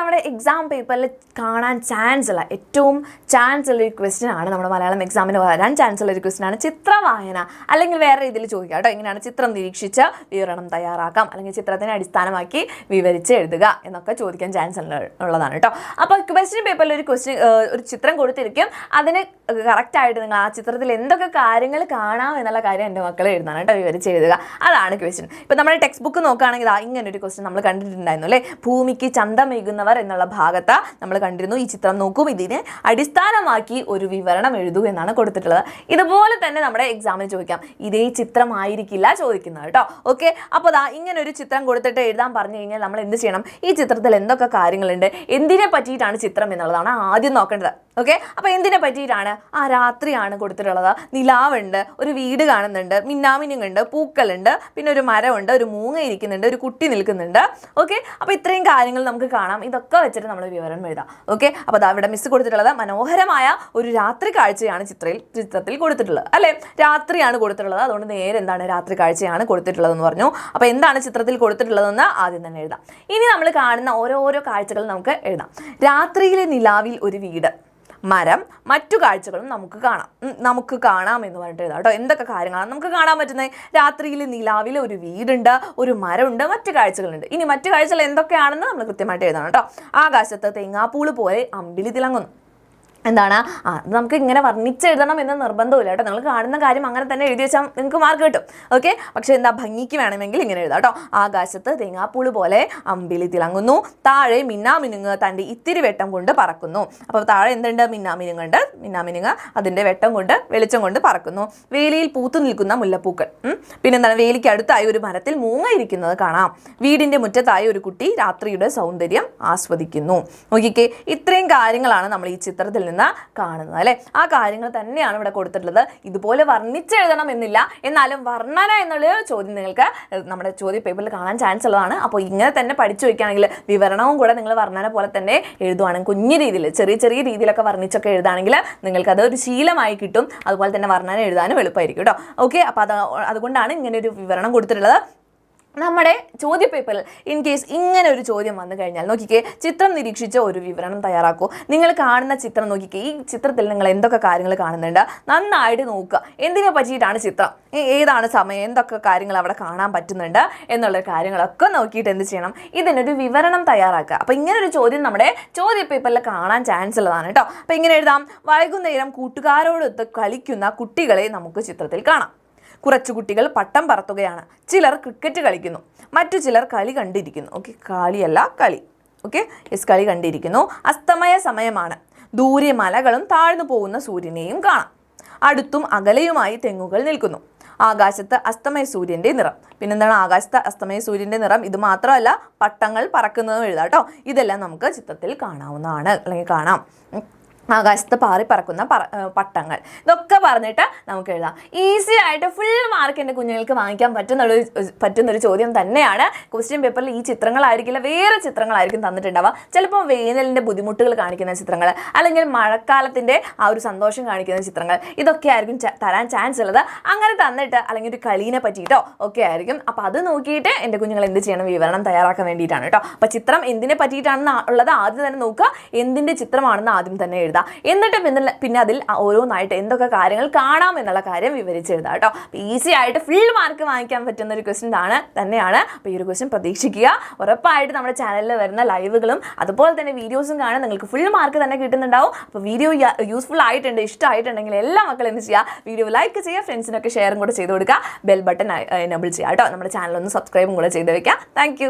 നമ്മുടെ എക്സാം പേപ്പറിൽ കാണാൻ ചാൻസ് ഉള്ള ഏറ്റവും ചാൻസ് ഉള്ളൊരു ക്വസ്റ്റ്യൻ ആണ് നമ്മുടെ മലയാളം എക്സാമിന് വരാൻ ചാൻസ് ഉള്ളൊരു ക്വസ്റ്റ്യൻ ആണ് ചിത്രവായന. അല്ലെങ്കിൽ വേറെ രീതിയിൽ ചോദിക്കാം കേട്ടോ, എങ്ങനെയാണ് ചിത്രം നിരീക്ഷിച്ച് വിവരണം തയ്യാറാക്കാം, അല്ലെങ്കിൽ ചിത്രത്തിനെ അടിസ്ഥാനമാക്കി വിവരിച്ച് എഴുതുക എന്നൊക്കെ ചോദിക്കാൻ ചാൻസ് ഉള്ളതാണ് കേട്ടോ. അപ്പോൾ ക്വസ്റ്റ്യൻ പേപ്പറിൽ ഒരു ചിത്രം കൊടുത്തിരിക്കും, അതിന് കറക്റ്റായിട്ട് നിങ്ങൾ ആ ചിത്രത്തിൽ എന്തൊക്കെ കാര്യങ്ങൾ കാണാം എന്നുള്ള കാര്യം എൻ്റെ മക്കളെ എഴുതാനാണ് കേട്ടോ, വിവരിച്ച് എഴുതുക. അതാണ് ക്വസ്റ്റ്യൻ. ഇപ്പം നമ്മുടെ ടെക്സ്റ്റ് ബുക്ക് നോക്കുകയാണെങ്കിൽ ഇങ്ങനൊരു ക്വസ്റ്റ്യൻ നമ്മൾ കണ്ടിട്ടുണ്ടായിരുന്നു അല്ലേ. ഭൂമിക്ക് ചന്തമേകുന്നവർ എന്നുള്ള ഭാഗത്ത് നമ്മൾ കണ്ടിരുന്നു. ഈ ചിത്രം നോക്കും, ഇതിനെ അടിസ്ഥാനമാക്കി ഒരു വിവരണം എഴുതൂ എന്നാണ് കൊടുത്തിട്ടുള്ളത്. ഇതുപോലെ തന്നെ നമ്മുടെ എക്സാമിന് ചോദിക്കാം, ഇതേ ചിത്രമായിരിക്കില്ല ചോദിക്കുന്നത് കേട്ടോ. ഓക്കെ, അപ്പോൾ ഇങ്ങനെ ഒരു ചിത്രം കൊടുത്തിട്ട് എഴുതാൻ പറഞ്ഞു കഴിഞ്ഞാൽ നമ്മൾ എന്ത് ചെയ്യണം, ഈ ചിത്രത്തിൽ എന്തൊക്കെ കാര്യങ്ങളുണ്ട്, എന്തിനെ പറ്റിയിട്ടാണ് ചിത്രം എന്നുള്ളതാണ് ആദ്യം നോക്കേണ്ടത്. ഓക്കെ, അപ്പോൾ എന്തിനെ പറ്റിയിട്ടാണ്? രാത്രിയാണ് കൊടുത്തിട്ടുള്ളത്, നിലാവുണ്ട്, ഒരു വീട് കാണുന്നുണ്ട്, മിന്നാമിനുങ്ങുണ്ട്, പൂക്കളുണ്ട്, പിന്നെ ഒരു മരമുണ്ട്, ഒരു മൂങ്ങ ഇരിക്കുന്നുണ്ട്, ഒരു കുട്ടി നിൽക്കുന്നുണ്ട്. ഓക്കെ, അപ്പോൾ ഇത്രയും കാര്യങ്ങൾ നമുക്ക് കാണാം. ഇതൊക്കെ വെച്ചിട്ട് നമ്മൾ വിവരണം എഴുതാം. ഓക്കെ, അപ്പോൾ ഇവിടെ മിസ് കൊടുത്തിട്ടുള്ളത് മനോഹരമായ ഒരു രാത്രി കാഴ്ചയാണ് ചിത്രത്തിൽ കൊടുത്തിട്ടുള്ളത് അല്ലേ. രാത്രിയാണ് കൊടുത്തിട്ടുള്ളത്, അതുകൊണ്ട് നേരെ എന്താണ് രാത്രി കാഴ്ചയാണ് കൊടുത്തിട്ടുള്ളതെന്ന് പറഞ്ഞു. അപ്പോൾ എന്താണ് ചിത്രത്തിൽ കൊടുത്തിട്ടുള്ളതെന്ന് ആദ്യം തന്നെ എഴുതാം. ഇനി നമ്മൾ കാണുന്ന ഓരോരോ കാഴ്ചകൾ നമുക്ക് എഴുതാം. രാത്രിയിലെ നിലാവിൽ ഒരു വീട്, മരം, മറ്റു കാഴ്ചകളും നമുക്ക് കാണാം എന്ന് പറഞ്ഞിട്ട് എഴുതാം കേട്ടോ. എന്തൊക്കെ കാര്യങ്ങളാണ് നമുക്ക് കാണാൻ പറ്റുന്നത്? രാത്രിയിൽ നിലാവിൽ ഒരു വീടുണ്ട്, ഒരു മരമുണ്ട്, മറ്റു കാഴ്ചകളുണ്ട്. ഇനി മറ്റു കാഴ്ചകൾ എന്തൊക്കെയാണെന്ന് നമ്മൾ കൃത്യമായിട്ട് എഴുതണം കേട്ടോ. ആകാശത്ത് തേങ്ങാപ്പൂള് പോലെ അമ്പിളി തിളങ്ങുന്നു. എന്താണ്? നമുക്ക് ഇങ്ങനെ വർണ്ണിച്ചെഴുതണം എന്ന് നിർബന്ധമില്ല കേട്ടോ. നിങ്ങൾ കാണുന്ന കാര്യം അങ്ങനെ തന്നെ എഴുതി വെച്ചാൽ നിങ്ങൾക്ക് മാർക്ക് കിട്ടും. ഓക്കെ, പക്ഷേ ഭംഗിക്ക് വേണമെങ്കിൽ ഇങ്ങനെ എഴുതാം കേട്ടോ. ആകാശത്ത് തേങ്ങാപ്പൂള് പോലെ അമ്പിളി തിളങ്ങുന്നു, താഴെ മിന്നാമിനുങ്ങ് തൻ്റെ ഇത്തിരി വെട്ടം കൊണ്ട് പറക്കുന്നു. അപ്പോൾ താഴെ എന്തുണ്ട്? മിന്നാമിനുങ്ങ് അതിൻ്റെ വെട്ടം കൊണ്ട് വെളിച്ചം കൊണ്ട് പറക്കുന്നു. വേലിയിൽ പൂത്തു നിൽക്കുന്ന മുല്ലപ്പൂക്കൾ. പിന്നെന്താണ്? വേലിക്ക് അടുത്തായി ഒരു മരത്തിൽ മൂങ്ങ ഇരിക്കുന്നത് കാണാം. വീടിൻ്റെ മുറ്റത്തായി ഒരു കുട്ടി രാത്രിയുടെ സൗന്ദര്യം ആസ്വദിക്കുന്നു. നോക്കിക്കേ, ഇത്രയും കാര്യങ്ങളാണ് നമ്മൾ ഈ ചിത്രത്തിൽ നിന്ന് കാണുന്നത് അല്ലെ. ആ കാര്യങ്ങൾ തന്നെയാണ് ഇവിടെ കൊടുത്തിട്ടുള്ളത്. ഇതുപോലെ വർണ്ണിച്ചെഴുതണം എന്നില്ല, എന്നാലും വർണ്ണന എന്നുള്ള ചോദ്യം നിങ്ങൾക്ക് നമ്മുടെ ചോദ്യ പേപ്പറിൽ കാണാൻ ചാൻസ് ഉള്ളതാണ്. അപ്പോൾ ഇങ്ങനെ തന്നെ പഠിച്ചു വയ്ക്കുകയാണെങ്കിൽ വിവരണവും കൂടെ നിങ്ങൾ വർണ്ണന പോലെ തന്നെ എഴുതുവാണെങ്കിൽ കുഞ്ഞു രീതിയിൽ ചെറിയ രീതിയിലൊക്കെ വർണ്ണിച്ചൊക്കെ എഴുതുകയാണെങ്കിൽ നിങ്ങൾക്കത് ഒരു ശീലമായി കിട്ടും. അതുപോലെ തന്നെ വർണ്ണന എഴുതാനും എളുപ്പമായിരിക്കും കേട്ടോ. ഓക്കെ, അപ്പോൾ അതുകൊണ്ടാണ് ഇങ്ങനെ ഒരു വിവരണം കൊടുത്തിട്ടുള്ളത്. നമ്മുടെ ചോദ്യ പേപ്പറിൽ ഇൻ കേസ് ഇങ്ങനെ ഒരു ചോദ്യം വന്നു കഴിഞ്ഞാൽ നോക്കിക്കേ, ചിത്രം നിരീക്ഷിച്ച് ഒരു വിവരണം തയ്യാറാക്കൂ. നിങ്ങൾ കാണുന്ന ചിത്രം നോക്കിക്കേ, ഈ ചിത്രത്തിൽ നിങ്ങൾ എന്തൊക്കെ കാര്യങ്ങൾ കാണുന്നുണ്ട് നന്നായിട്ട് നോക്കുക. എന്തിനെ പറ്റിയിട്ടാണ് ചിത്രം, ഏതാണ് സമയം, എന്തൊക്കെ കാര്യങ്ങൾ അവിടെ കാണാൻ പറ്റുന്നുണ്ട് എന്നുള്ള കാര്യങ്ങളൊക്കെ നോക്കിയിട്ട് എന്ത് ചെയ്യണം, ഇതിനൊരു വിവരണം തയ്യാറാക്കുക. അപ്പോൾ ഇങ്ങനൊരു ചോദ്യം നമ്മുടെ ചോദ്യ പേപ്പറിൽ കാണാൻ ചാൻസ് ഉള്ളതാണ് കേട്ടോ. അപ്പോൾ ഇങ്ങനെ എഴുതാം: വൈകുന്നേരം കൂട്ടുകാരോടൊത്ത് കളിക്കുന്ന കുട്ടികളെ നമുക്ക് ചിത്രത്തിൽ കാണാം. കുറച്ചു കുട്ടികൾ പട്ടം പറത്തുകയാണ്, ചിലർ ക്രിക്കറ്റ് കളിക്കുന്നു, മറ്റു ചിലർ കളി കണ്ടിരിക്കുന്നു. ഓക്കെ, കളിയല്ല കളി. ഓക്കെ, കളി കണ്ടിരിക്കുന്നു. അസ്തമയ സമയമാണ്, ദൂരെ മലകളും താഴ്ന്നു പോകുന്ന സൂര്യനെയും കാണാം. അടുത്തും അകലെയുമായി തെങ്ങുകൾ നിൽക്കുന്നു. ആകാശത്ത് അസ്തമയ സൂര്യൻ്റെ നിറം. പിന്നെന്താണ്? ആകാശത്ത് അസ്തമയ സൂര്യൻ്റെ നിറം. ഇത് മാത്രമല്ല, പട്ടങ്ങൾ പറക്കുന്നതും എഴുതാം കേട്ടോ. ഇതെല്ലാം നമുക്ക് ചിത്രത്തിൽ കാണാവുന്നതാണ്, അല്ലെങ്കിൽ കാണാം. ആകാശത്ത് പാറി പറക്കുന്ന പട്ടങ്ങൾ, ഇതൊക്കെ പറഞ്ഞിട്ട് നമുക്ക് എഴുതാം. ഈസി ആയിട്ട് ഫുൾ മാർക്ക് എൻ്റെ കുഞ്ഞുങ്ങൾക്ക് വാങ്ങിക്കാൻ പറ്റുന്നൊരു ചോദ്യം തന്നെയാണ്. ക്വസ്റ്റ്യൻ പേപ്പറിൽ ഈ ചിത്രങ്ങളായിരിക്കില്ല, വേറെ ചിത്രങ്ങളായിരിക്കും തന്നിട്ടുണ്ടാവുക. ചിലപ്പോൾ വേനലിൻ്റെ ബുദ്ധിമുട്ടുകൾ കാണിക്കുന്ന ചിത്രങ്ങൾ, അല്ലെങ്കിൽ മഴക്കാലത്തിൻ്റെ ആ ഒരു സന്തോഷം കാണിക്കുന്ന ചിത്രങ്ങൾ, ഇതൊക്കെ ആയിരിക്കും തരാൻ ചാൻസ് ഉള്ളത്. അങ്ങനെ തന്നിട്ട് അല്ലെങ്കിൽ ഒരു കളീനെ പറ്റിയിട്ടോ ഒക്കെ ആയിരിക്കും. അപ്പോൾ അത് നോക്കിയിട്ട് എൻ്റെ കുഞ്ഞുങ്ങൾ എന്ത് ചെയ്യണം, വിവരണം തയ്യാറാക്കാൻ വേണ്ടിയിട്ടാണ് കേട്ടോ. അപ്പോൾ ചിത്രം എന്തിനെ പറ്റിയിട്ടാണെന്ന് ഉള്ളത് ആദ്യം തന്നെ നോക്കുക, എന്തിൻ്റെ ചിത്രമാണെന്ന് ആദ്യം തന്നെ എഴുതാം. എന്നിട്ട് പിന്നെ അതിൽ ഓരോന്നായിട്ട് എന്തൊക്കെ കാര്യങ്ങൾ കാണാം എന്നുള്ള കാര്യം വിവരിച്ചെഴുതാം കേട്ടോ. ഈസി ആയിട്ട് ഫുൾ മാർക്ക് വാങ്ങിക്കാൻ പറ്റുന്ന ഒരു ക്വസ്റ്റ്യൻ തന്നെയാണ്. അപ്പോൾ ഈ ഒരു ക്വസ്റ്റ്യൻ പ്രതീക്ഷിക്കുക. ഉറപ്പായിട്ട് നമ്മുടെ ചാനലിൽ വരുന്ന ലൈവുകളും അതുപോലെ തന്നെ വീഡിയോസും കാണാൻ നിങ്ങൾക്ക് ഫുൾ മാർക്ക് തന്നെ കിട്ടുന്നുണ്ടാവും. അപ്പോൾ വീഡിയോ യൂസ്ഫുൾ ആയിട്ടുണ്ട്, ഇഷ്ടമായിട്ടുണ്ടെങ്കിൽ എല്ലാ മക്കളും എന്ത് ചെയ്യുക, വീഡിയോ ലൈക്ക് ചെയ്യുക, ഫ്രണ്ട്സിനൊക്കെ ഷെയറും കൂടെ ചെയ്ത് കൊടുക്കുക, ബെൽ ബട്ടൺ എനേബിൾ ചെയ്യുക കേട്ടോ. നമ്മുടെ ചാനൽ ഒന്ന് സബ്സ്ക്രൈബും കൂടെ ചെയ്ത് വെക്കുക. താങ്ക്